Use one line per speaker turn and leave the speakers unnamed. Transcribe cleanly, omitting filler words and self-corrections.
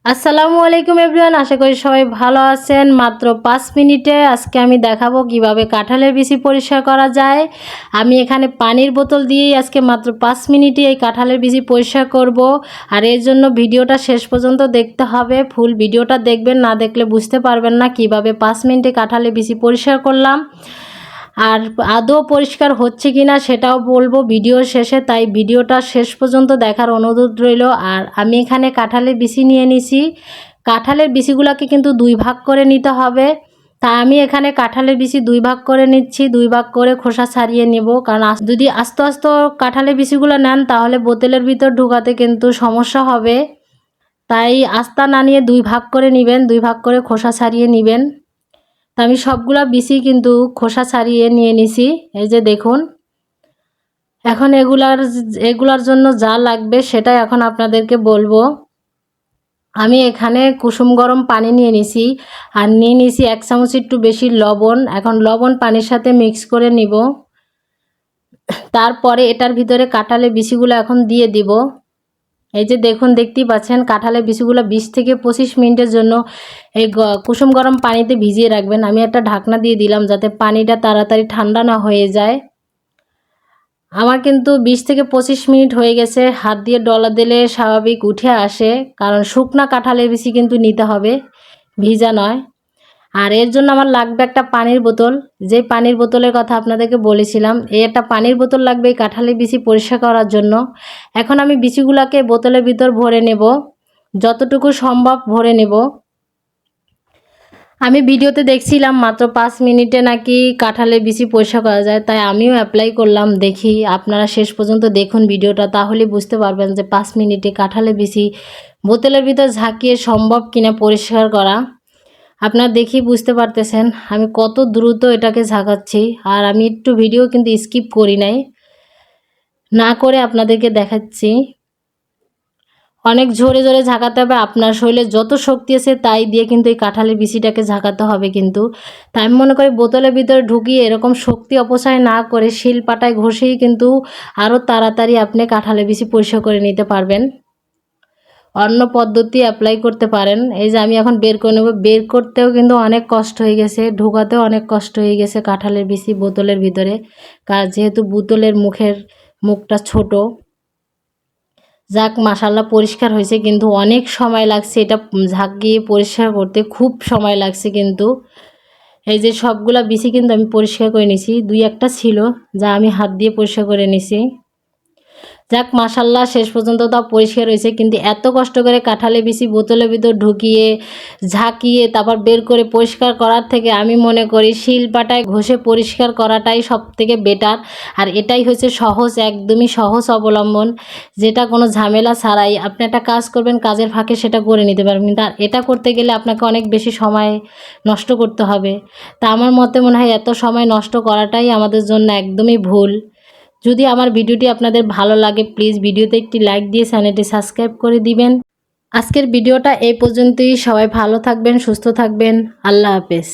আসসালামু আলাইকুম এভরিওয়ান, আশা করি সবাই ভালো আছেন। মাত্র 5 মিনিটে আজকে আমি দেখাবো কিভাবে কাঁঠালের বিচি পরিষ্কার করা যায়। আমি এখানে পানির বোতল দিয়েই আজকে মাত্র 5 মিনিটে এই কাঁঠালের বিচি পরিষ্কার করব। আর এর জন্য ভিডিওটা শেষ পর্যন্ত দেখতে হবে। ফুল ভিডিওটা দেখবেন, না দেখলে বুঝতে পারবেন না কিভাবে 5 মিনিটে কাঁঠালের বিচি পরিষ্কার করলাম। আর আদৌ পরিষ্কার হচ্ছে কিনা সেটাও বলবো ভিডিওর শেষে, তাই ভিডিওটা শেষ পর্যন্ত দেখার অনুরোধ রইল। আর আমি এখানে কাঁঠালের বিচি নিয়ে নিছি। কাঁঠালের বিচিগুলোকে কিন্তু 2 ভাগ করে নিতে হবে। তা আমি এখানে কাঁঠালের বিচি 2 ভাগ করে নিচ্ছি, 2 ভাগ করে খোসা ছাড়িয়ে নেব। কারণ যদি আস্তে আস্তে কাঁঠালের বিচিগুলো নেন তাহলে বোতলের ভিতর ঢোকাতে কিন্তু সমস্যা হবে। তাই আস্তা না নিয়ে 2 ভাগ করে নেবেন, 2 ভাগ করে খোসা ছাড়িয়ে নেবেন। তা আমি সবগুলা বিচি কিন্তু খোসা ছাড়িয়ে নিয়ে নিছি, এই যে দেখুন। এখন এগুলার জন্য যা লাগবে সেটাই এখন আপনাদেরকে বলবো। আমি এখানে কুসুম গরম পানি নিয়ে নিছি, আর নিয়ে নিছি 1 চামচ একটু বেশি লবণ। এখন লবণ পানির সাথে মিক্স করে নিব। তারপরে এটার ভিতরে কাঁঠালের বিচিগুলো এখন দিয়ে দিব। এই যে দেখুন, দেখতেই পাচ্ছেন কাঁঠালের বিচিগুলো 20 থেকে 25 মিনিটের জন্য এই কুসুম গরম পানিতে ভিজিয়ে রাখবেন। আমি একটা ঢাকনা দিয়ে দিলাম যাতে পানিটা তাড়াতাড়ি ঠান্ডা না হয়ে যায়। আমার কিন্তু 20 থেকে 25 মিনিট হয়ে গেছে। হাত দিয়ে ডলা দিলে স্বাভাবিক উঠে আসে, কারণ শুকনা কাঁঠালের বিচি কিন্তু নিতে হবে, ভিজা নয়। আর এর জন্য আমার লাগবে একটা পানির বোতল। যে পানির বোতলের কথা আপনাদেরকে বলেছিলাম, এই একটা পানির বোতল লাগবে এই কাঁঠালের বিচি পরিষ্কার করার জন্য। এখন আমি বিচিগুলোকে বোতলের ভিতর ভরে নেব, যতটুকু সম্ভব ভরে নেব। আমি ভিডিওতে দেখছিলাম মাত্র 5 মিনিটে নাকি কাঁঠালের বিচি পরিষ্কার করা যায়, তাই আমিও অ্যাপ্লাই করলাম। দেখি আপনারা শেষ পর্যন্ত দেখুন ভিডিওটা, তাহলে বুঝতে পারবেন যে 5 মিনিটে কাঁঠালের বিচি বোতলের ভিতর ঝাঁকিয়ে সম্ভব কিনা পরিষ্কার করা। আপনারা দেখি বুঝতে পারতেছেন আমি কত দ্রুত এটাকে ঝাঁকাচ্ছি। আর আমি একটু ভিডিও কিন্তু স্কিপ করি নাই, না করে আপনাদেরকে দেখাচ্ছি। অনেক জোরে জোরে ঝাঁকাতে হবে, আপনার শরীরে যত শক্তি আছে তাই দিয়ে কিন্তু এই কাঁঠালের বিচিটাকে ঝাঁকাতে হবে। কিন্তু তাই আমি মনে করি বোতলের ভিতরে ঢুকিয়ে এরকম শক্তি অপচয় না করে শিলপাটায় ঘষেই কিন্তু আরও তাড়াতাড়ি আপনি কাঁঠালের বিচি পরিষ্কার করে নিতে পারবেন। অন্য পদ্ধতি অ্যাপ্লাই করতে পারেন। এই যে আমি এখন বের করে নেব। বের করতেও কিন্তু অনেক কষ্ট হয়ে গেছে, ঢোকাতেও অনেক কষ্ট হয়ে গেছে কাঁঠালের বিচি বোতলের ভিতরে, কারণ যেহেতু বোতলের মুখটা ছোট। যাক, মাশাল্লাহ পরিষ্কার হয়েছে, কিন্তু অনেক সময় লাগছে এটা ঝাঁকিয়ে পরিষ্কার করতে, খুব সময় লাগছে। কিন্তু এই যে সবগুলা বিচি কিন্তু আমি পরিষ্কার করে নিছি, 2-1টা ছিল যা আমি হাত দিয়ে পরিষ্কার করে নিছি। যাক, মাশাল্লাহ শেষ পর্যন্ত তাও পরিষ্কার হয়েছে। কিন্তু এত কষ্ট করে কাঁঠালের বিচি বোতলের ভিতর ঢুকিয়ে ঝাঁকিয়ে তারপর বের করে পরিষ্কার করার থেকে আমি মনে করি শিলপাটায় ঘষে পরিষ্কার করাটাই সব থেকে বেটার। আর এটাই হচ্ছে সহজ, একদমই সহজ অবলম্বন, যেটা কোনো ঝামেলা ছাড়াই আপনি একটা কাজ করবেন, কাজের ফাঁকে সেটা করে নিতে পারবেন। কিন্তু আর এটা করতে গেলে আপনাকে অনেক বেশি সময় নষ্ট করতে হবে। তা আমার মতে মনে হয় এত সময় নষ্ট করাটাই আমাদের জন্য একদমই ভুল। যদি আমার ভিডিওটি আপনাদের ভালো লাগে প্লিজ ভিডিওতে একটি লাইক দিয়ে চ্যানেলটি সাবস্ক্রাইব করে দিবেন। আজকের ভিডিওটা এই পর্যন্তই। সবাই ভালো থাকবেন, সুস্থ থাকবেন। আল্লাহ হাফেজ।